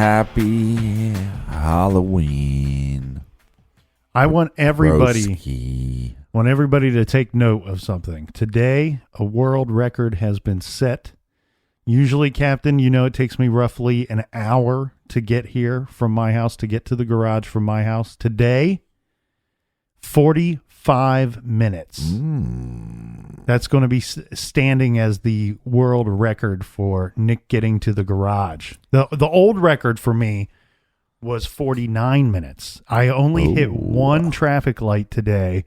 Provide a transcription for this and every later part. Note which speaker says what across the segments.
Speaker 1: Happy Halloween.
Speaker 2: I want everybody
Speaker 1: Broski.
Speaker 2: to take note of something. Today, a world record has been set. Usually, Captain, you know it takes me roughly an hour to get here from my house, to get to the garage from my house. Today, 45 minutes. That's going to be standing as the world record for Nick getting to the garage. The old record for me was 49 minutes. I only hit one traffic light today,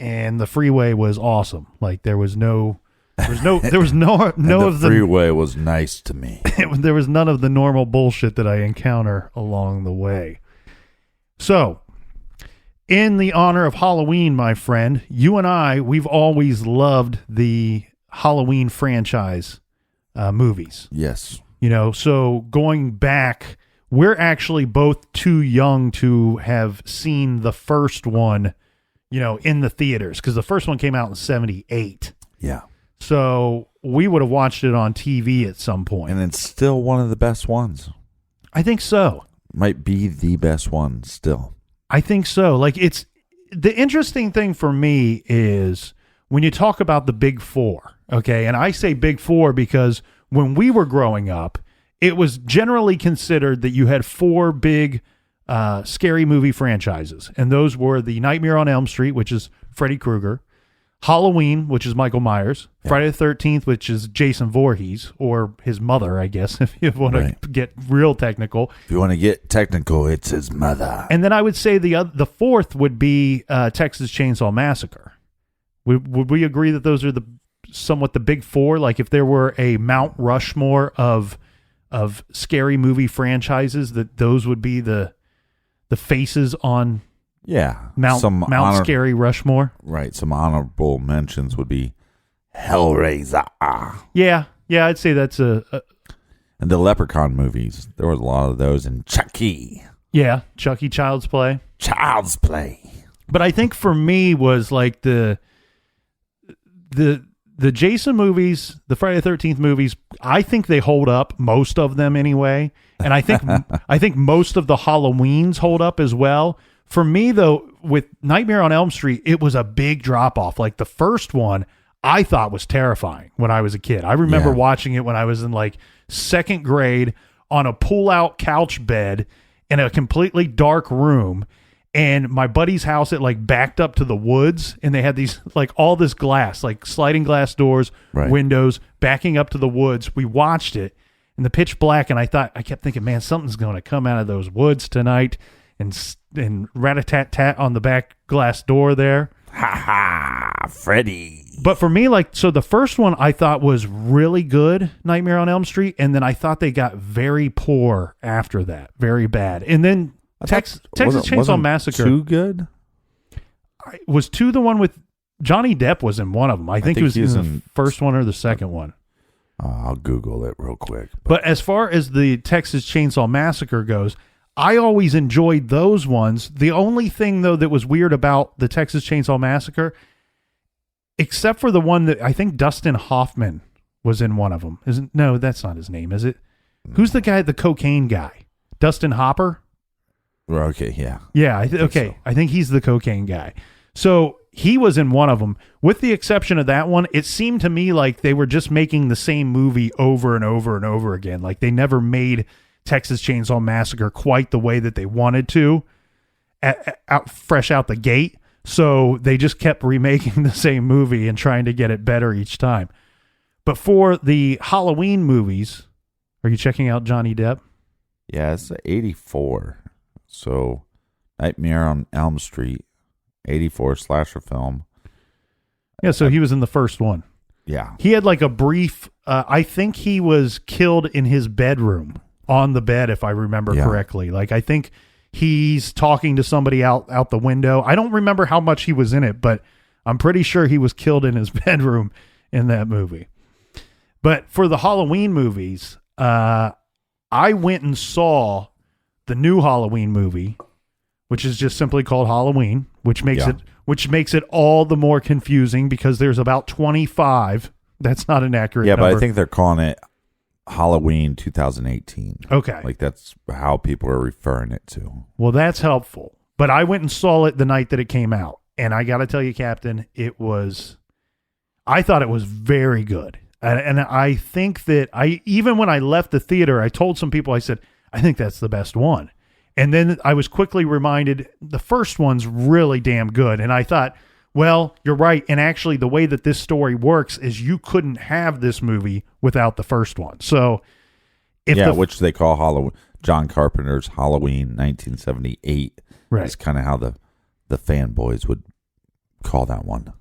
Speaker 2: and the freeway was awesome. Like there was no
Speaker 1: the freeway was nice to me.
Speaker 2: There was none of the normal bullshit that I encounter along the way. So, in the honor of Halloween, my friend, you and we've always loved the Halloween franchise movies.
Speaker 1: Yes.
Speaker 2: You know, so going back, we're actually both too young to have seen the first one, you know, in the theaters, because the first one came out in 1978.
Speaker 1: Yeah.
Speaker 2: So we would have watched it on TV at some point.
Speaker 1: And it's still one of the best ones.
Speaker 2: I think so.
Speaker 1: Might be the best one still.
Speaker 2: I think so. Like, it's the interesting thing for me is when you talk about the big four, okay? And I say big four because when we were growing up, it was generally considered that you had four big scary movie franchises. And those were the Nightmare on Elm Street, which is Freddy Krueger, Halloween, which is Michael Myers, Friday the 13th, which is Jason Voorhees, or his mother, I guess, if you want to get real technical.
Speaker 1: If you want to get technical, it's his mother.
Speaker 2: And then I would say the fourth would be Texas Chainsaw Massacre. Would we agree that those are somewhat the big four? Like if there were a Mount Rushmore of scary movie franchises, that those would be the faces on...
Speaker 1: Yeah.
Speaker 2: Mount Scary Rushmore.
Speaker 1: Right. Some honorable mentions would be Hellraiser.
Speaker 2: Yeah. Yeah, I'd say that's a...
Speaker 1: And the Leprechaun movies. There was a lot of those. And Chucky.
Speaker 2: Yeah. Chucky, Child's Play.
Speaker 1: Child's Play.
Speaker 2: But I think for me was like the Jason movies, the Friday the 13th movies, I think they hold up, most of them anyway. And I think most of the Halloweens hold up as well. For me, though, with Nightmare on Elm Street, it was a big drop-off. Like, the first one, I thought was terrifying when I was a kid. I remember watching it when I was in, like, second grade on a pull-out couch bed in a completely dark room. And my buddy's house, it, like, backed up to the woods. And they had these, like, all this glass, like, sliding glass doors, windows, backing up to the woods. We watched it in the pitch black, and I kept thinking, man, something's going to come out of those woods tonight. And rat-a-tat-tat on the back glass door there.
Speaker 1: Ha ha, Freddy.
Speaker 2: But for me, like, so the first one I thought was really good, Nightmare on Elm Street, and then I thought they got very poor after that, very bad. And then Texas Chainsaw Massacre.
Speaker 1: Too good?
Speaker 2: Was 2 the one with Johnny Depp was in one of them. I think he was in the first one or the second one.
Speaker 1: I'll Google it real quick.
Speaker 2: But as far as the Texas Chainsaw Massacre goes, I always enjoyed those ones. The only thing, though, that was weird about the Texas Chainsaw Massacre, except for the one that I think Dustin Hoffman was in one of them. No, that's not his name, is it? Who's the guy, the cocaine guy? Dustin Hopper?
Speaker 1: Okay, yeah.
Speaker 2: Yeah, I think he's the cocaine guy. So he was in one of them. With the exception of that one, it seemed to me like they were just making the same movie over and over and over again. Like they never made Texas Chainsaw Massacre quite the way that they wanted to fresh out the gate. So they just kept remaking the same movie and trying to get it better each time. But for the Halloween movies, are you checking out Johnny Depp?
Speaker 1: Yeah, it's 84. So Nightmare on Elm Street, 84 slasher film.
Speaker 2: Yeah, so he was in the first one.
Speaker 1: Yeah.
Speaker 2: He had like a brief, I think he was killed in his bedroom. On the bed, if I remember correctly. Like, I think he's talking to somebody out the window. I don't remember how much he was in it, but I'm pretty sure he was killed in his bedroom in that movie. But for the Halloween movies, I went and saw the new Halloween movie, which is just simply called Halloween, which makes it all the more confusing because there's about 25. That's not an accurate number.
Speaker 1: But I think they're calling it Halloween 2018.
Speaker 2: Okay.
Speaker 1: Like that's how people are referring it to.
Speaker 2: Well, that's helpful. But I went and saw it the night that it came out. And I got to tell you, Captain, I thought it was very good. And I think that even when I left the theater, I told some people, I said, I think that's the best one. And then I was quickly reminded the first one's really damn good. And I thought, well, you're right. And actually, the way that this story works is you couldn't have this movie without the first one. So,
Speaker 1: which they call Halloween. John Carpenter's Halloween 1978.
Speaker 2: Right.
Speaker 1: Is kind of how the fanboys would call that one.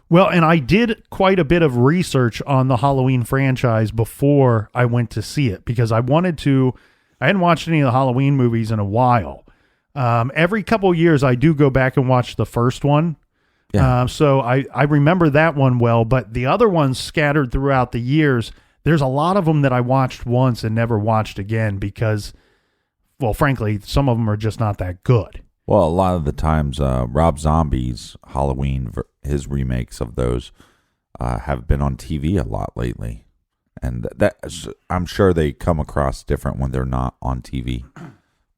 Speaker 2: Well, and I did quite a bit of research on the Halloween franchise before I went to see it because I hadn't watched any of the Halloween movies in a while. Every couple of years, I do go back and watch the first one.
Speaker 1: Yeah.
Speaker 2: So I remember that one well, but the other ones scattered throughout the years, there's a lot of them that I watched once and never watched again because, well, frankly, some of them are just not that good.
Speaker 1: Well, a lot of the times, Rob Zombie's Halloween, his remakes of those have been on TV a lot lately. And I'm sure they come across different when they're not on TV.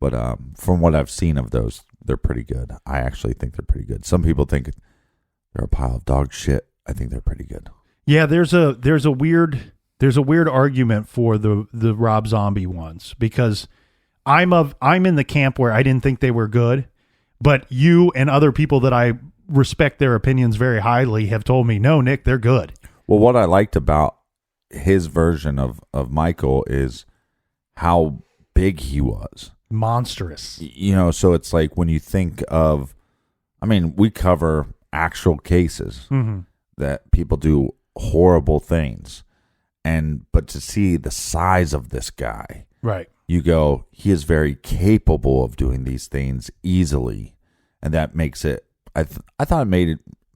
Speaker 1: But from what I've seen of those, they're pretty good. I actually think they're pretty good. Some people think they're a pile of dog shit. I think they're pretty good.
Speaker 2: Yeah, there's a weird argument for the Rob Zombie ones because I'm in the camp where I didn't think they were good, but you and other people that I respect their opinions very highly have told me, no, Nick, they're good.
Speaker 1: Well, what I liked about his version of Michael is how big he was.
Speaker 2: Monstrous.
Speaker 1: So it's like when you think of, we cover actual cases that people do horrible things. But to see the size of this guy,
Speaker 2: right?
Speaker 1: You go, he is very capable of doing these things easily, and that makes it. I thought it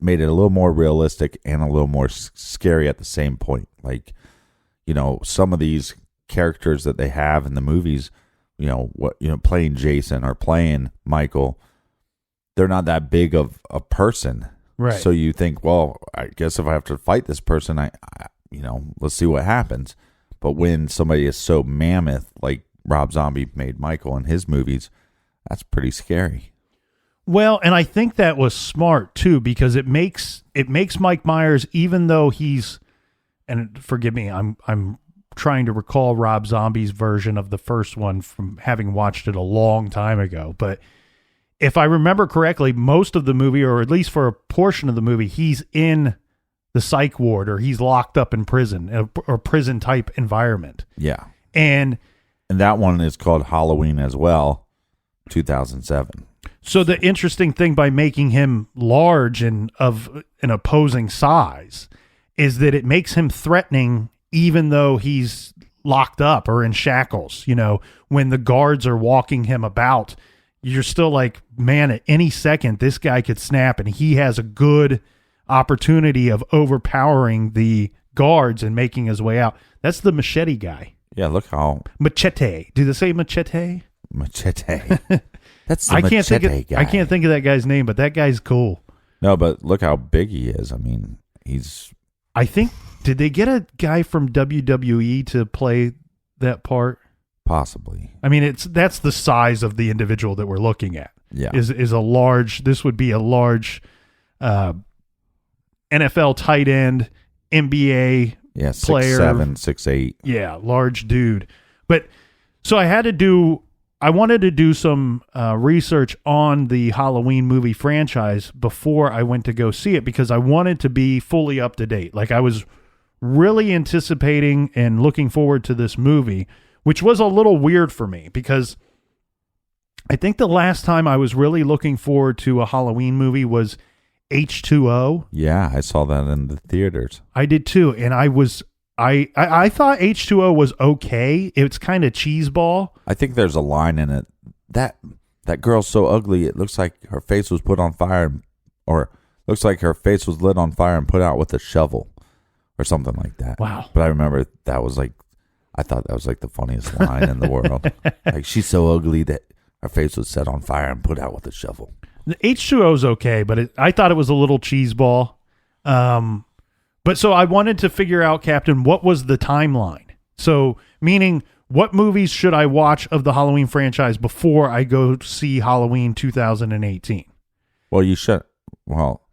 Speaker 1: made it a little more realistic and a little more scary at the same point. Like, some of these characters that they have in the movies, playing Jason or playing Michael, they're not that big of a person,
Speaker 2: right?
Speaker 1: So you think, well, I guess if I have to fight this person, I let's see what happens. But when somebody is so mammoth, like Rob Zombie made Michael in his movies, that's pretty scary.
Speaker 2: Well, and I think that was smart too, because it makes Mike Myers, even though he's, and forgive me, I'm trying to recall Rob Zombie's version of the first one from having watched it a long time ago. But if I remember correctly, most of the movie, or at least for a portion of the movie, he's in the psych ward or he's locked up in prison or prison type environment.
Speaker 1: Yeah.
Speaker 2: And
Speaker 1: that one is called Halloween as well, 2007.
Speaker 2: So the interesting thing by making him large and of an opposing size is that it makes him threatening even though he's locked up or in shackles. When the guards are walking him about, you're still like, man, at any second this guy could snap and he has a good opportunity of overpowering the guards and making his way out. That's the machete guy.
Speaker 1: Yeah, look how...
Speaker 2: Machete. Do they say machete?
Speaker 1: Machete. That's the
Speaker 2: guy.
Speaker 1: guy.
Speaker 2: I can't think of that guy's name, but that guy's cool.
Speaker 1: No, but look how big he is. He's...
Speaker 2: I think, did they get a guy from WWE to play that part?
Speaker 1: Possibly.
Speaker 2: That's the size of the individual that we're looking at.
Speaker 1: Yeah.
Speaker 2: Is a large, this would be a large NFL tight end, NBA player.
Speaker 1: 6'7", 6'8".
Speaker 2: Yeah, large dude. But so I wanted to do some research on the Halloween movie franchise before I went to go see it because I wanted to be fully up to date. Like I was really anticipating and looking forward to this movie, which was a little weird for me because I think the last time I was really looking forward to a Halloween movie was H2O.
Speaker 1: Yeah, I saw that in the theaters.
Speaker 2: I did too, and I thought H2O was okay. It's kind of cheeseball.
Speaker 1: I think there's a line in it that girl's so ugly it looks like her face was put on fire, or looks like her face was lit on fire and put out with a shovel, or something like that.
Speaker 2: Wow!
Speaker 1: But I remember I thought that was like the funniest line in the world. Like she's so ugly that her face was set on fire and put out with a shovel.
Speaker 2: The H2O is okay, but I thought it was a little cheeseball. But so I wanted to figure out, Captain, what was the timeline? So, meaning, what movies should I watch of the Halloween franchise before I go see Halloween 2018?
Speaker 1: Well, you should. Well,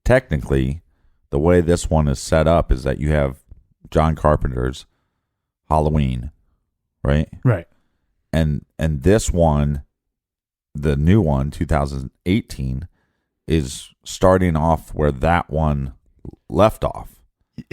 Speaker 1: technically, the way this one is set up is that you have John Carpenter's Halloween, right?
Speaker 2: Right.
Speaker 1: And this one, the new one, 2018, is starting off where that one left off.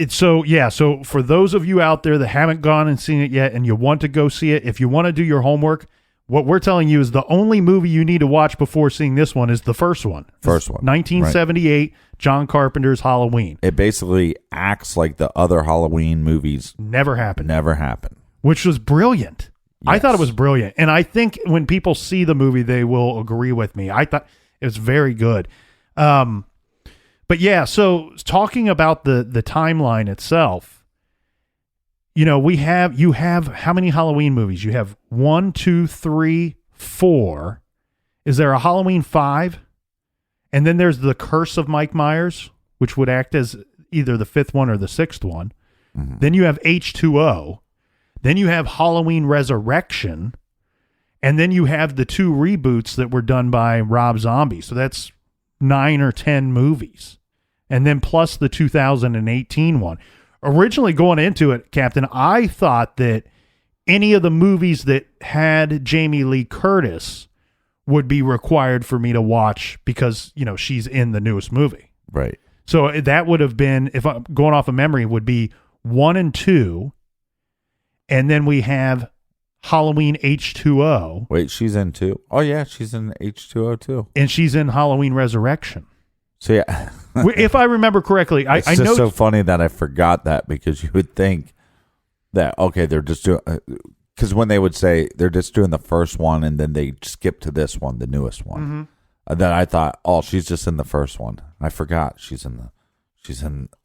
Speaker 2: So for those of you out there that haven't gone and seen it yet and you want to go see it, if you want to do your homework, what we're telling you is the only movie you need to watch before seeing this one is the first one.
Speaker 1: First one.
Speaker 2: 1978, right. John Carpenter's Halloween.
Speaker 1: It basically acts like the other Halloween movies
Speaker 2: never happened.
Speaker 1: Which
Speaker 2: was brilliant.
Speaker 1: Yes.
Speaker 2: I thought it was brilliant. And I think when people see the movie, they will agree with me. I thought it was very good. But yeah, so talking about the timeline itself, you have how many Halloween movies? You have 1, 2, 3, 4. Is there a Halloween 5? And then there's the Curse of Mike Myers, which would act as either the 5th one or the 6th one. Mm-hmm. Then you have H2O. Then you have Halloween Resurrection. And then you have the 2 reboots that were done by Rob Zombie. So that's 9 or 10 movies. And then plus the 2018 one. Originally going into it, Captain, I thought that any of the movies that had Jamie Lee Curtis would be required for me to watch because, she's in the newest movie.
Speaker 1: Right.
Speaker 2: So that would have been, if I'm going off of memory, would be 1 and 2. And then we have Halloween H2O.
Speaker 1: Wait, she's in 2? Oh, yeah, she's in H2O too.
Speaker 2: And she's in Halloween Resurrection.
Speaker 1: So, yeah.
Speaker 2: If I remember correctly, I know. It's
Speaker 1: just so funny that I forgot that because you would think that, okay, they're just doing, because when they would say they're just doing the first one and then they skip to this one, the newest one. Mm-hmm. Then I thought, oh, she's just in the first one. I forgot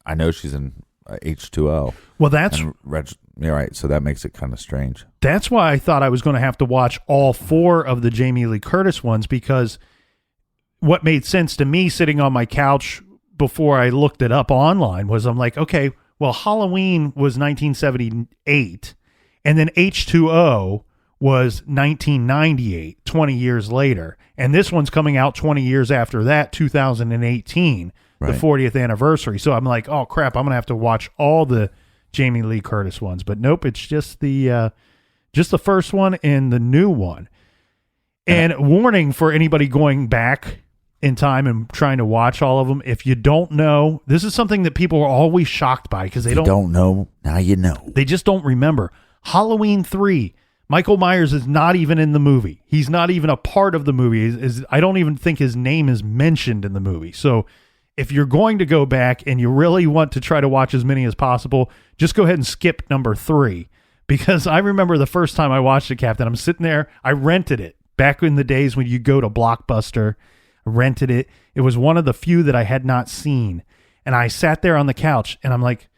Speaker 1: I know she's in H2O.
Speaker 2: Well, that's
Speaker 1: you're right. So that makes it kind of strange.
Speaker 2: That's why I thought I was going to have to watch all 4 of the Jamie Lee Curtis ones, because what made sense to me sitting on my couch before I looked it up online was I'm like, okay, well, Halloween was 1978 and then H2O was 1998, 20 years later. And this one's coming out 20 years after that, 2018, right. The 40th anniversary. So I'm like, oh crap, I'm going to have to watch all the Jamie Lee Curtis ones. But nope, it's just the first one and the new one. And warning for anybody going back in time and trying to watch all of them. If you don't know, this is something that people are always shocked by because they don't
Speaker 1: know. Now you know.
Speaker 2: They just don't remember. Halloween 3, Michael Myers is not even in the movie. He's not even a part of the movie. I don't even think his name is mentioned in the movie. So if you're going to go back and you really want to try to watch as many as possible, just go ahead and skip number 3. Because I remember the first time I watched it, Captain, I'm sitting there, I rented it back in the days when you go to Blockbuster. Rented it. It was one of the few that I had not seen. And I sat there on the couch and I'm like,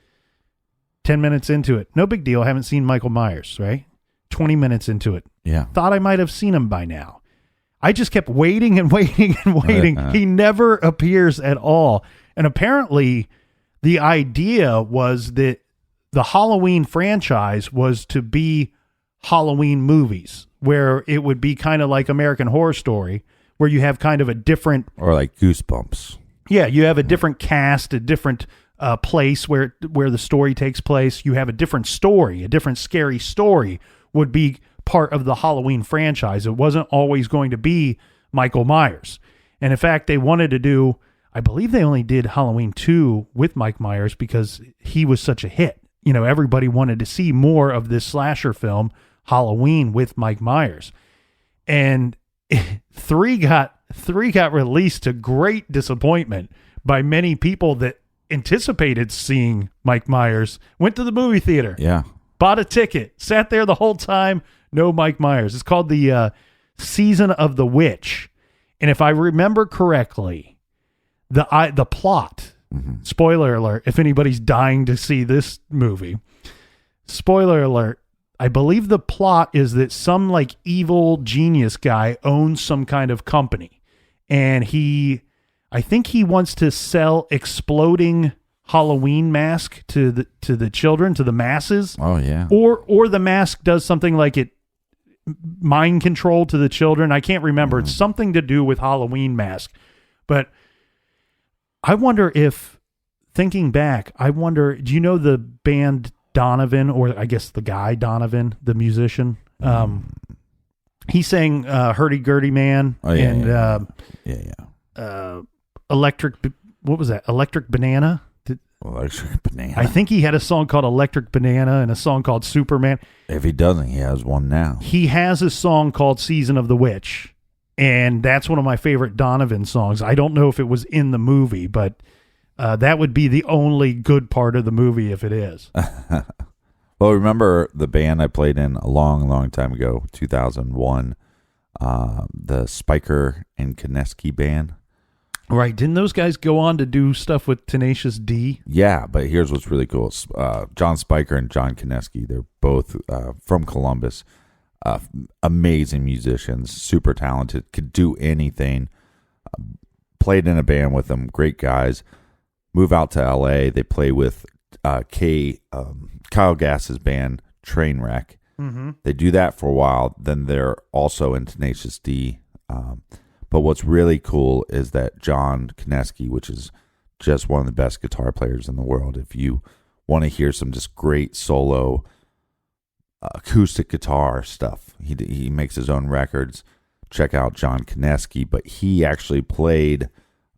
Speaker 2: 10 minutes into it. No big deal. I haven't seen Michael Myers, right? 20 minutes into it.
Speaker 1: Yeah.
Speaker 2: Thought I might have seen him by now. I just kept waiting and waiting and waiting. He never appears at all. And apparently the idea was that the Halloween franchise was to be Halloween movies where it would be kind of like American Horror Story, where you have kind of a different...
Speaker 1: Or like Goosebumps.
Speaker 2: Yeah, you have a different cast, a different place where the story takes place. You have a different story, a different scary story would be part of the Halloween franchise. It wasn't always going to be Michael Myers. And in fact, they wanted to do... I believe they only did Halloween 2 with Mike Myers because he was such a hit. Everybody wanted to see more of this slasher film, Halloween with Mike Myers. And... 3 got released to great disappointment by many people that anticipated seeing Mike Myers. Went to the movie theater, bought a ticket, sat there the whole time. No Mike Myers. It's called the Season of the Witch, and if I remember correctly, the plot. Mm-hmm. Spoiler alert! If anybody's dying to see this movie, spoiler alert. I believe the plot is that some like evil genius guy owns some kind of company, and I think he wants to sell exploding Halloween mask to the children, to the masses.
Speaker 1: Oh yeah.
Speaker 2: Or the mask does something like it mind control to the children. I can't remember. It's something to do with Halloween mask. But I wonder if, thinking back, do you know the band Donovan, or I guess the guy Donovan, the musician? He sang Hurdy-Gurdy Man Electric, what was that? Electric Banana?
Speaker 1: Electric Banana.
Speaker 2: I think he had a song called Electric Banana and a song called Superman.
Speaker 1: If he doesn't, he has one now.
Speaker 2: He has a song called Season of the Witch, and that's one of my favorite Donovan songs. I don't know if it was in the movie, but that would be the only good part of the movie if it is.
Speaker 1: Well, remember the band I played in a long, long time ago, 2001, the Spiker and Kineski band?
Speaker 2: Right. Didn't those guys go on to do stuff with Tenacious D?
Speaker 1: Yeah, but here's what's really cool. John Spiker and John Kineski, they're both from Columbus. Amazing musicians, super talented, could do anything. Played in a band with them, great guys. Move out to L.A. They play with Kyle Gass's band, Trainwreck.
Speaker 2: Mm-hmm.
Speaker 1: They do that for a while. Then they're also in Tenacious D. But what's really cool is that John Kineski, which is just one of the best guitar players in the world, if you want to hear some just great solo acoustic guitar stuff, he makes his own records. Check out John Kineski. But he actually played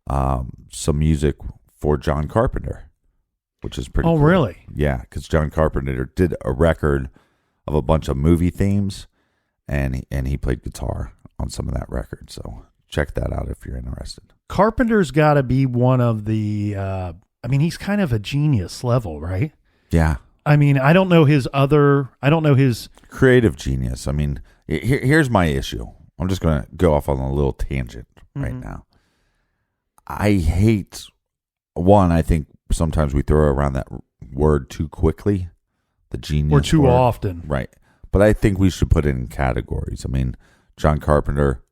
Speaker 1: some music for John Carpenter, which is pretty cool.
Speaker 2: Really?
Speaker 1: Yeah, because John Carpenter did a record of a bunch of movie themes, and he played guitar on some of that record. So check that out if you're interested.
Speaker 2: Carpenter's got to be one of the, he's kind of a genius level, right?
Speaker 1: Yeah.
Speaker 2: I mean, I don't know his
Speaker 1: creative genius. I mean, here's my issue. I'm just going to go off on a little tangent right now. I hate, I think sometimes we throw around that word too quickly, the genius
Speaker 2: or too
Speaker 1: word.
Speaker 2: often.
Speaker 1: Right. But I think we should put it in categories. I mean, John Carpenter,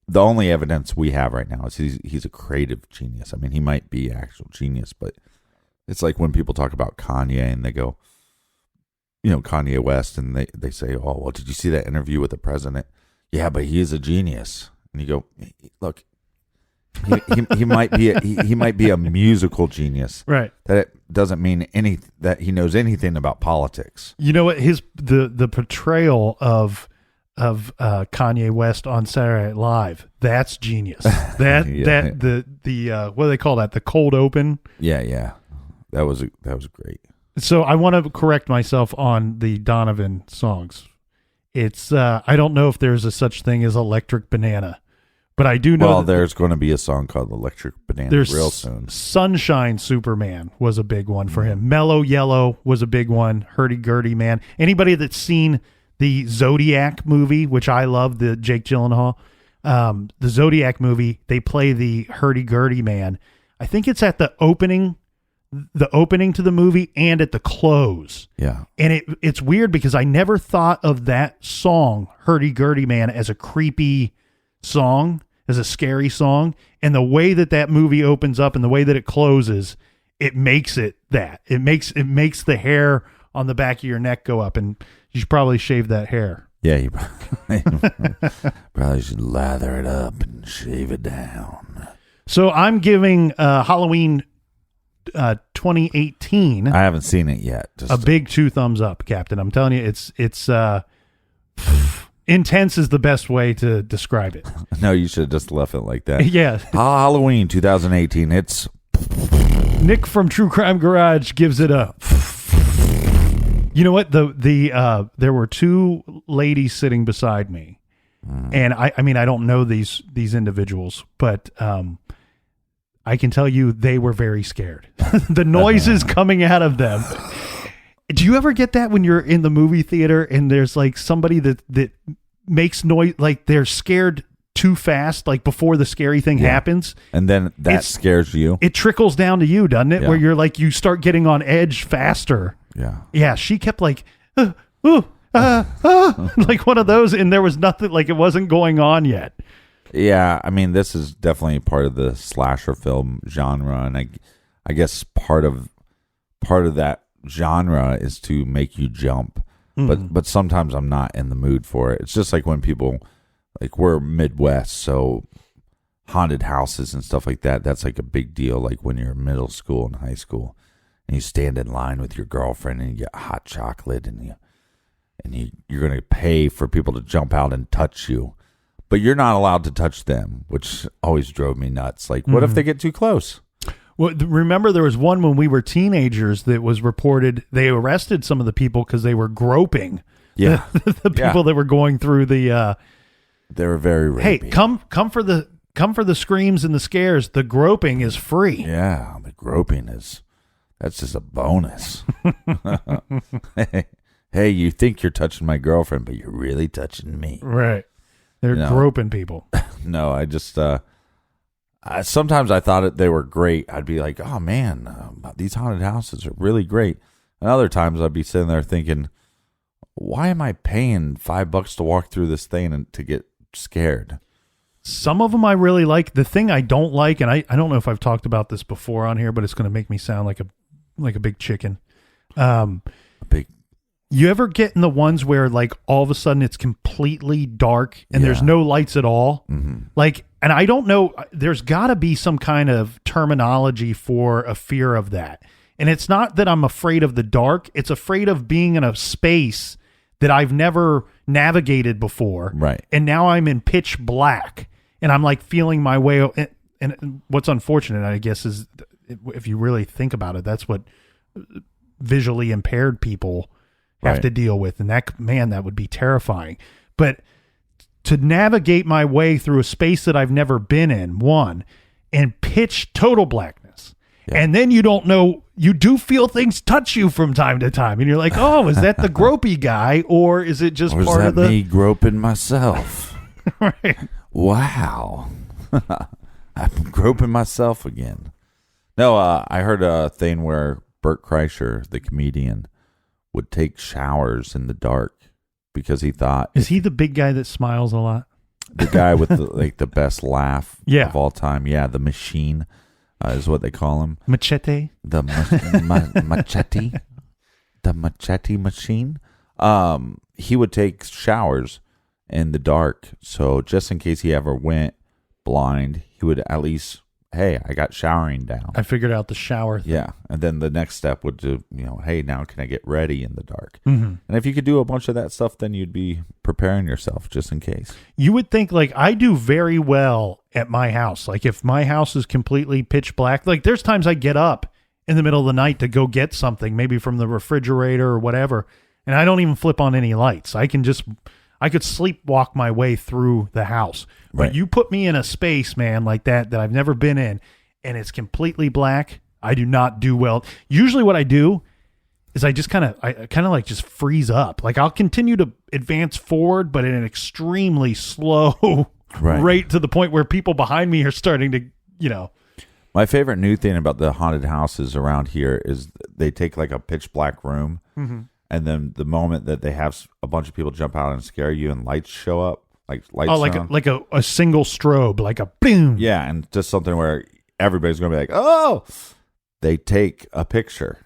Speaker 1: the only evidence we have right now is he's a creative genius. I mean, he might be actual genius, but it's like when people talk about Kanye and they go, Kanye West, and they say, oh, well, did you see that interview with the president? Yeah, but he is a genius. And you go, look, he might be a musical genius.
Speaker 2: Right.
Speaker 1: That it doesn't mean that he knows anything about politics.
Speaker 2: You know what? The portrayal of Kanye West on Saturday Night Live, that's genius. That the what do they call that? The cold open.
Speaker 1: Yeah. That was great.
Speaker 2: So I want to correct myself on the Donovan songs. It's I don't know if there's a such thing as Electric Banana, but I do know.
Speaker 1: Well, there's going to be a song called Electric Banana real soon.
Speaker 2: Sunshine Superman was a big one for him. Mellow Yellow was a big one. Hurdy-Gurdy Man. Anybody that's seen the Zodiac movie, which I love, the Jake Gyllenhaal, the Zodiac movie, they play the Hurdy-Gurdy Man. I think it's at the opening to the movie and at the close.
Speaker 1: Yeah.
Speaker 2: And it's weird because I never thought of that song, Hurdy-Gurdy Man, as a creepy song, as a scary song. And the way that movie opens up and the way that it closes, it makes it that. It makes the hair on the back of your neck go up, and you should probably shave that hair.
Speaker 1: Yeah, you probably should lather it up and shave it down.
Speaker 2: So I'm giving Halloween 2018.
Speaker 1: I haven't seen it yet.
Speaker 2: Big 2 thumbs up, Captain. I'm telling you, it's intense is the best way to describe it.
Speaker 1: No, you should have just left it like that.
Speaker 2: Yeah.
Speaker 1: Halloween 2018. It's
Speaker 2: Nick from True Crime Garage gives it a. You know what? There were 2 ladies sitting beside me, and I mean I don't know these individuals, but I can tell you they were very scared. The noises coming out of them. Do you ever get that when you're in the movie theater and there's like somebody that makes noise, like they're scared too fast, like before the scary thing happens?
Speaker 1: And then that scares you.
Speaker 2: It trickles down to you, doesn't it?
Speaker 1: Yeah.
Speaker 2: Where you're like, you start getting on edge faster.
Speaker 1: Yeah.
Speaker 2: Yeah. She kept like, like one of those, and there was nothing, like it wasn't going on yet.
Speaker 1: Yeah, I mean, this is definitely part of the slasher film genre, and I guess part of part of that genre is to make you jump. But sometimes I'm not in the mood for it. It's just like when people, like, we're Midwest, so haunted houses and stuff like that, that's like a big deal. Like when you're in middle school and high school and you stand in line with your girlfriend and you get hot chocolate and you're going to pay for people to jump out and touch you. But you're not allowed to touch them, which always drove me nuts. Like, what if they get too close?
Speaker 2: Well, remember there was one when we were teenagers that was reported. They arrested some of the people because they were groping.
Speaker 1: Yeah,
Speaker 2: the people that were going through the.
Speaker 1: They were very rapey.
Speaker 2: Hey, come for the screams and the scares. The groping is free.
Speaker 1: Yeah, the groping that's just a bonus. Hey, you think you're touching my girlfriend, but you're really touching me.
Speaker 2: Right. They're groping people.
Speaker 1: No, I just sometimes I thought they were great. I'd be like, oh man, these haunted houses are really great. And other times I'd be sitting there thinking, why am I paying $5 to walk through this thing and to get scared?
Speaker 2: Some of them I really like. The thing I don't like, and I don't know if I've talked about this before on here, but it's going to make me sound like a big chicken. You ever get in the ones where like all of a sudden it's completely dark and there's no lights at all? Mm-hmm. Like, and I don't know, there's got to be some kind of terminology for a fear of that. And it's not that I'm afraid of the dark. It's afraid of being in a space that I've never navigated before.
Speaker 1: Right.
Speaker 2: And now I'm in pitch black and I'm like feeling my way. And what's unfortunate, I guess, is if you really think about it, that's what visually impaired people have to deal with. And that would be terrifying. But to navigate my way through a space that I've never been in, and pitch total blackness. Yeah. And then you don't know, you do feel things touch you from time to time. And you're like, oh, is that the gropey guy? Or is it just part of
Speaker 1: me groping myself?
Speaker 2: Right.
Speaker 1: Wow. I'm groping myself again. No, I heard a thing where Bert Kreischer, the comedian, would take showers in the dark because he thought...
Speaker 2: Is he the big guy that smiles a lot?
Speaker 1: The guy with the best laugh of all time. Yeah, the machine is what they call him.
Speaker 2: Machete?
Speaker 1: The machete. The machete machine. He would take showers in the dark. So just in case he ever went blind, he would at least... Hey, I got showering down.
Speaker 2: I figured out the shower thing.
Speaker 1: Yeah. And then the next step would do, hey, now can I get ready in the dark?
Speaker 2: Mm-hmm.
Speaker 1: And if you could do a bunch of that stuff, then you'd be preparing yourself just in case.
Speaker 2: You would think, like, I do very well at my house. Like, if my house is completely pitch black, like, there's times I get up in the middle of the night to go get something, maybe from the refrigerator or whatever, and I don't even flip on any lights. I could sleepwalk my way through the house. But you put me in a space, man, like that I've never been in, and it's completely black, I do not do well. Usually what I do is I kind of like just freeze up. Like I'll continue to advance forward, but at an extremely slow rate to the point where people behind me are starting to,
Speaker 1: My favorite new thing about the haunted houses around here is they take like a pitch black room, and then the moment that they have a bunch of people jump out and scare you and lights show up, like lights
Speaker 2: like a single strobe, like a boom.
Speaker 1: Yeah, and just something where everybody's going to be like, oh, they take a picture.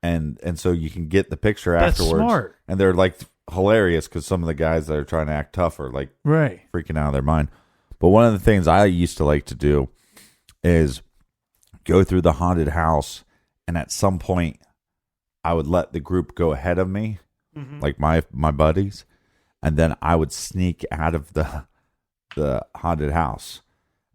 Speaker 1: And so you can get the picture afterwards.
Speaker 2: That's smart.
Speaker 1: And they're like hilarious because some of the guys that are trying to act tough are like freaking out of their mind. But one of the things I used to like to do is go through the haunted house, and at some point I would let the group go ahead of me, like my buddies, and then I would sneak out of the haunted house,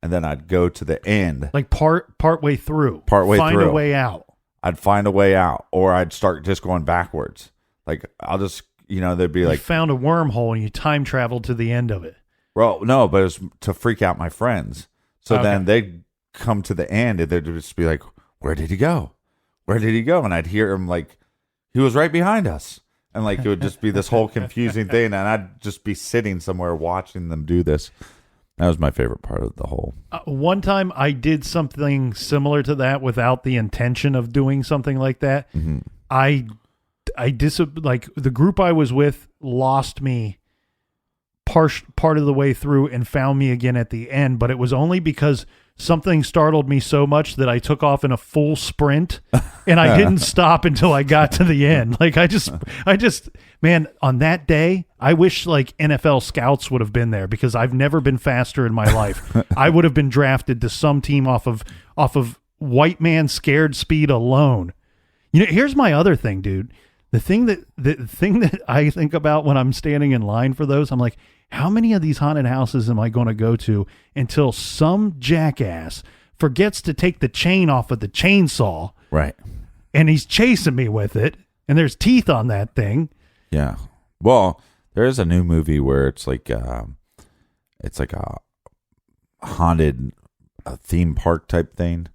Speaker 1: and then I'd go to the end,
Speaker 2: like part way through, find a way out.
Speaker 1: I'd find a way out, or I'd start just going backwards. Like I'll just, they'd be like,
Speaker 2: found a wormhole and you time traveled to the end of it.
Speaker 1: Well, no, but it was to freak out my friends. So then they'd come to the end and they'd just be like, where did he go? Where did he go? And I'd hear him like, he was right behind us. And like, it would just be this whole confusing thing. And I'd just be sitting somewhere watching them do this. That was my favorite part of the whole.
Speaker 2: One time I did something similar to that without the intention of doing something like that. Mm-hmm. Like the group I was with lost me part of the way through and found me again at the end, but it was only because something startled me so much that I took off in a full sprint, and I didn't stop until I got to the end. Like I just, man, on that day, I wish like NFL scouts would have been there, because I've never been faster in my life. I would have been drafted to some team off of white man scared speed alone. You know, here's my other thing, dude. The thing that I think about when I'm standing in line for those, I'm like, how many of these haunted houses am I going to go to until some jackass forgets to take the chain off of the chainsaw?
Speaker 1: Right.
Speaker 2: And he's chasing me with it, and there's teeth on that thing.
Speaker 1: Yeah. Well, there is a new movie where it's like a haunted theme park type thing,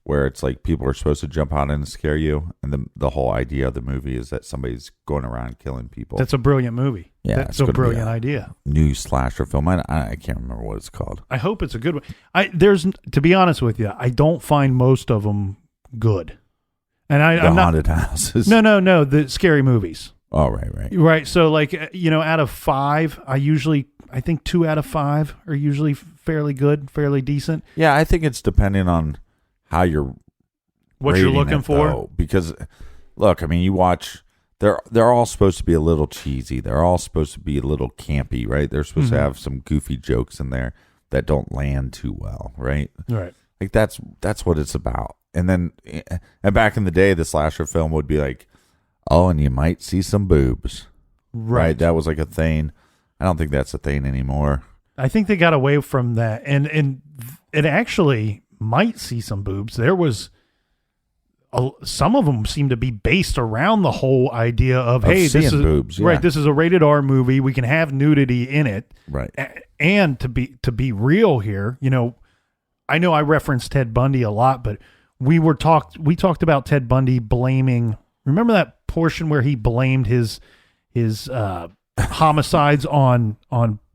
Speaker 1: where it's like people are supposed to jump out and scare you, and the whole idea of the movie is that somebody's going around killing people.
Speaker 2: That's a brilliant movie.
Speaker 1: Yeah,
Speaker 2: that's a brilliant idea.
Speaker 1: New slasher film. I can't remember what it's called.
Speaker 2: I hope it's a good one. There's, to be honest with you, I don't find most of them good. And I'm not
Speaker 1: haunted houses.
Speaker 2: No, the scary movies.
Speaker 1: Oh, right.
Speaker 2: Right. So, like, out of 5, I think 2 out of 5 are usually fairly good, fairly decent.
Speaker 1: Yeah, I think it's depending on how
Speaker 2: what you're looking for.
Speaker 1: Though, because, look, I mean, you watch, they're all supposed to be a little cheesy. They're all supposed to be a little campy, right? They're supposed to have some goofy jokes in there that don't land too well, right?
Speaker 2: Right.
Speaker 1: Like, that's what it's about. And back in the day, the slasher film would be like, oh, and you might see some boobs. Right. That was like a thing. I don't think that's a thing anymore.
Speaker 2: I think they got away from that. And it actually might see some boobs. There was some of them seem to be based around the whole idea of hey, this is
Speaker 1: boobs. Yeah.
Speaker 2: Right. This is a rated R movie. We can have nudity in it.
Speaker 1: Right.
Speaker 2: And to be real here, I know I referenced Ted Bundy a lot, but we talked about Ted Bundy blaming. Remember that portion where he blamed his homicides on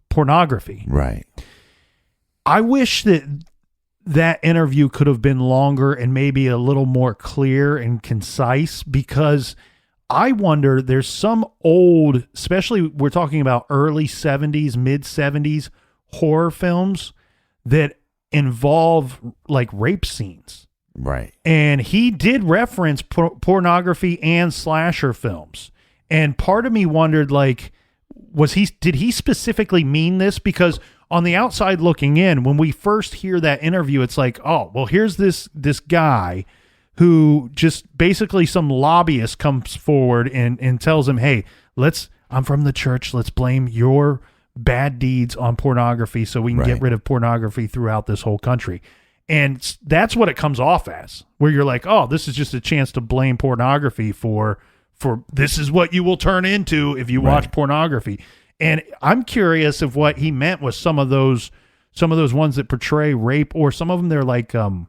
Speaker 2: pornography?
Speaker 1: Right.
Speaker 2: I wish that interview could have been longer and maybe a little more clear and concise, because I wonder, there's some old, especially we're talking about early 70s, mid 70s horror films that involve like rape scenes.
Speaker 1: Right.
Speaker 2: And he did reference pornography and slasher films. And part of me wondered, like, did he specifically mean this? Because on the outside looking in, when we first hear that interview, it's like, oh, well, here's this guy who just basically some lobbyist comes forward and tells him, hey, I'm from the church. Let's blame your bad deeds on pornography so we can get rid of pornography throughout this whole country. And that's what it comes off as, where you're like, oh, this is just a chance to blame pornography for this is what you will turn into if you watch pornography. And I'm curious if what he meant was some of those ones that portray rape, or some of them they're like, I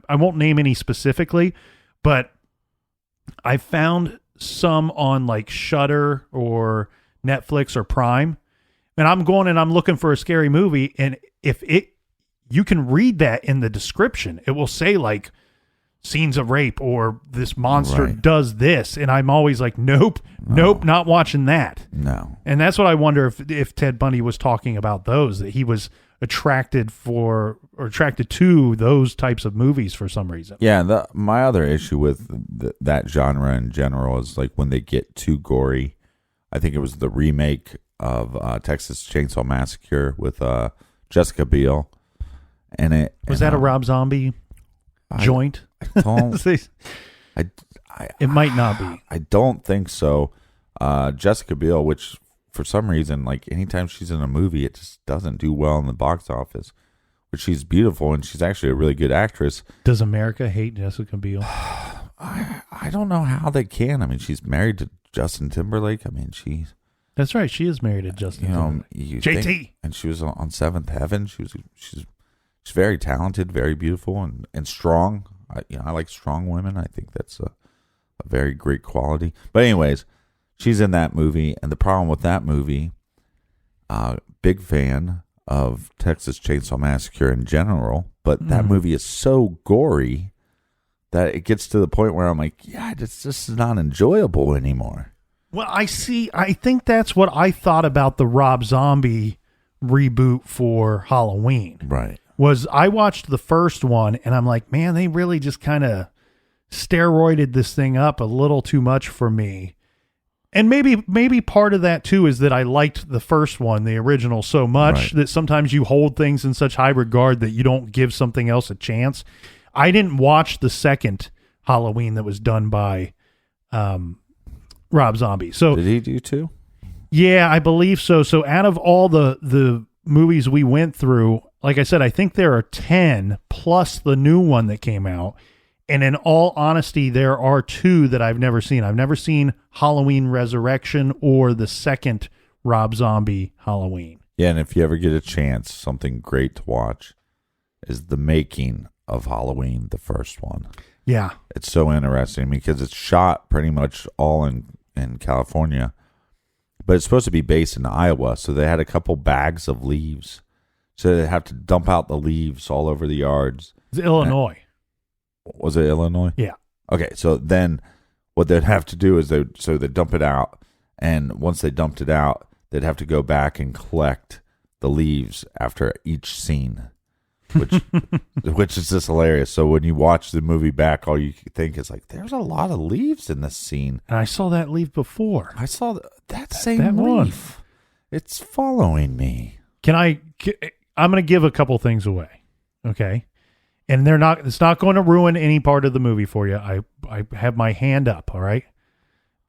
Speaker 2: won't name any specifically, but I found some on like Shudder or Netflix or Prime, and I'm going and I'm looking for a scary movie, and you can read that in the description. It will say like scenes of rape or this monster does this. And I'm always like, nope, not watching that. No. And that's what I wonder if Ted Bundy was talking about those, that he was attracted to those types of movies for some reason.
Speaker 1: Yeah. My other issue with that genre in general is like when they get too gory. I think it was the remake of Texas Chainsaw Massacre with Jessica Biel. And was
Speaker 2: that a Rob Zombie joint?
Speaker 1: I don't.
Speaker 2: It might not be.
Speaker 1: I don't think so. Jessica Biel, which for some reason, like anytime she's in a movie, it just doesn't do well in the box office. But she's beautiful and she's actually a really good actress.
Speaker 2: Does America hate Jessica Biel?
Speaker 1: I don't know how they can. I mean, she's married to Justin Timberlake. I mean,
Speaker 2: that's right. She is married to Justin Timberlake. JT.
Speaker 1: And she was on Seventh Heaven. She's very talented, very beautiful, and strong. I like strong women. I think that's a very great quality. But anyways, she's in that movie, and the problem with that movie, big fan of Texas Chainsaw Massacre in general, but that movie is so gory that it gets to the point where I'm like, yeah, this is not enjoyable anymore.
Speaker 2: Well, I think that's what I thought about the Rob Zombie reboot for Halloween.
Speaker 1: Right.
Speaker 2: was I watched the first one and I'm like, man, they really just kind of steroided this thing up a little too much for me. And maybe part of that too is that I liked the first one, the original, so much that sometimes you hold things in such high regard that you don't give something else a chance. I didn't watch the second Halloween that was done by Rob Zombie. So
Speaker 1: did he do two?
Speaker 2: Yeah, I believe so. So out of all the movies we went through, like I said, I think there are 10 plus the new one that came out. And in all honesty, there are 2 that I've never seen. I've never seen Halloween Resurrection or the second Rob Zombie Halloween.
Speaker 1: Yeah, and if you ever get a chance, something great to watch is the making of Halloween, the first one.
Speaker 2: Yeah.
Speaker 1: It's so interesting because it's shot pretty much all in California, but it's supposed to be based in Iowa. So they had a couple bags of leaves. So they have to dump out the leaves all over the yards.
Speaker 2: It's Illinois.
Speaker 1: Was it Illinois?
Speaker 2: Yeah.
Speaker 1: Okay, so then what they'd have to do is they dump it out, and once they dumped it out, they'd have to go back and collect the leaves after each scene, which is just hilarious. So when you watch the movie back, all you think is like, there's a lot of leaves in this scene.
Speaker 2: And I saw that leaf before.
Speaker 1: I saw that same leaf. It's following me.
Speaker 2: I'm going to give a couple things away, okay? And it's not going to ruin any part of the movie for you. I have my hand up, all right?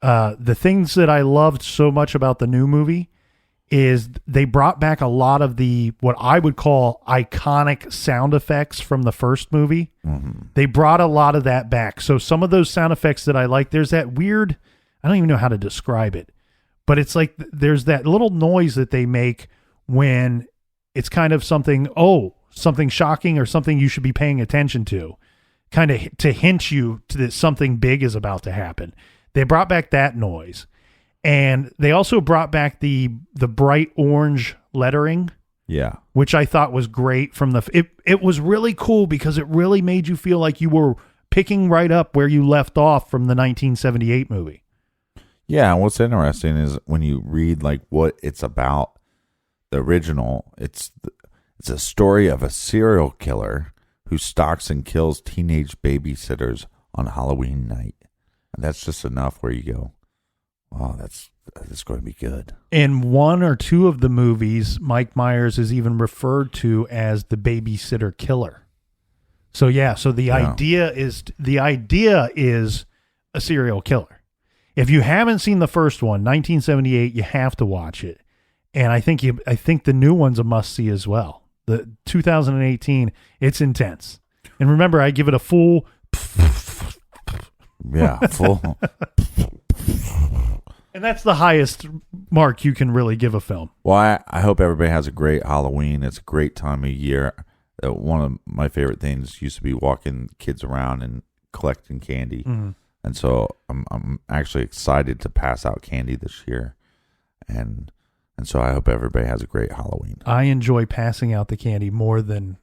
Speaker 2: The things that I loved so much about the new movie is they brought back a lot of what I would call iconic sound effects from the first movie. Mm-hmm. They brought a lot of that back. So some of those sound effects that I like, there's that weird, I don't even know how to describe it, but it's like there's that little noise that they make when it's kind of something shocking or something you should be paying attention to, kind of to hint you to that something big is about to happen. They brought back that noise. And they also brought back the bright orange lettering.
Speaker 1: Yeah.
Speaker 2: Which I thought was great it was really cool because it really made you feel like you were picking right up where you left off from the 1978 movie.
Speaker 1: Yeah, and what's interesting is when you read like what it's about, the original, it's a story of a serial killer who stalks and kills teenage babysitters on Halloween night. And that's just enough where you go, oh, that's going to be good. In
Speaker 2: 1 or 2 of the movies, Mike Myers is even referred to as the babysitter killer. So yeah, the idea is a serial killer. If you haven't seen the first one, 1978, you have to watch it. And I think the new one's a must see as well. The 2018, it's intense. And remember, I give it a full.
Speaker 1: Yeah, full.
Speaker 2: And that's the highest mark you can really give a film.
Speaker 1: Well, I hope everybody has a great Halloween. It's a great time of year. One of my favorite things used to be walking kids around and collecting candy. Mm-hmm. And so I'm actually excited to pass out candy this year. And so I hope everybody has a great Halloween.
Speaker 2: I enjoy passing out the candy more than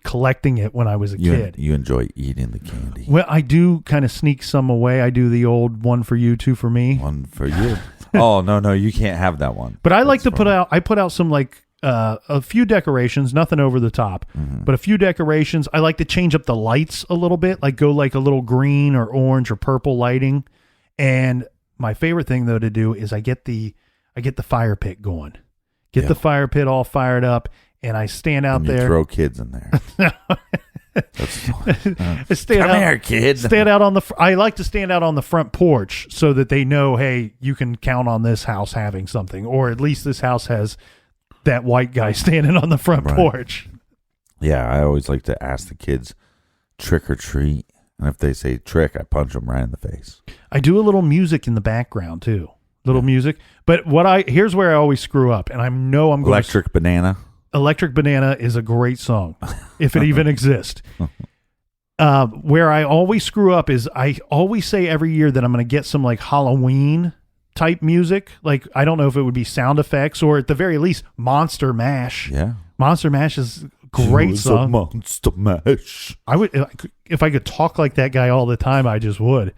Speaker 2: collecting it when I was a kid.
Speaker 1: You enjoy eating the candy.
Speaker 2: Well, I do kind of sneak some away. I do the old 1 for you, 2 for me.
Speaker 1: 1 for you. Oh, no, you can't have that one.
Speaker 2: But I like to put out some like a few decorations, nothing over the top, but a few decorations. I like to change up the lights a little bit, like go like a little green or orange or purple lighting. And my favorite thing though to do is I get the fire pit going. Get the fire pit all fired up. And I stand out there.
Speaker 1: Throw kids in there.
Speaker 2: Come
Speaker 1: here, kids.
Speaker 2: I like to stand out on the front porch so that they know, hey, you can count on this house having something, or at least this house has that white guy standing on the front porch.
Speaker 1: Yeah, I always like to ask the kids trick or treat, and if they say trick, I punch them right in the face.
Speaker 2: I do a little music in the background too, music. But here's where I always screw up, and I'm going
Speaker 1: Electric Banana.
Speaker 2: Electric Banana is a great song, if it even exists. Where I always screw up is I always say every year that I'm going to get some like Halloween type music. Like, I don't know if it would be sound effects or at the very least Monster Mash.
Speaker 1: Yeah.
Speaker 2: Monster Mash is a great song.
Speaker 1: Monster Mash.
Speaker 2: I would, if I could talk like that guy all the time, I just would.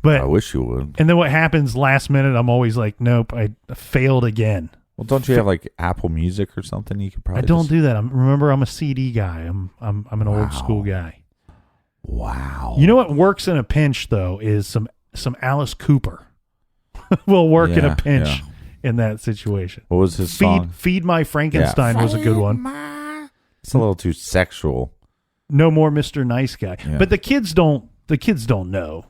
Speaker 2: But
Speaker 1: I wish you would.
Speaker 2: And then what happens last minute, I'm always like, nope, I failed again.
Speaker 1: Well, don't you have like Apple Music or something? You could probably.
Speaker 2: I don't do that. I'm a CD guy. I'm an old school guy.
Speaker 1: Wow.
Speaker 2: You know what works in a pinch though is some Alice Cooper will work in a pinch in that situation.
Speaker 1: What was his song?
Speaker 2: Feed My Frankenstein was a good one.
Speaker 1: It's a little too sexual.
Speaker 2: No More Mr. Nice Guy.
Speaker 1: Yeah.
Speaker 2: But the kids don't know.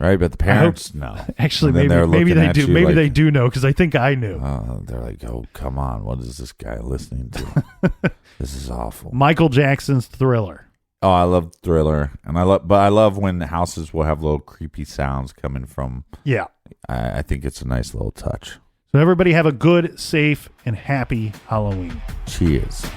Speaker 1: Right, but the parents know.
Speaker 2: Actually,
Speaker 1: maybe
Speaker 2: they do. Maybe they do know because I think I knew.
Speaker 1: They're like, "Oh, come on! What is this guy listening to? This is awful."
Speaker 2: Michael Jackson's Thriller.
Speaker 1: Oh, I love Thriller, and I love when houses will have little creepy sounds coming from.
Speaker 2: Yeah,
Speaker 1: I think it's a nice little touch.
Speaker 2: So everybody have a good, safe, and happy Halloween.
Speaker 1: Cheers.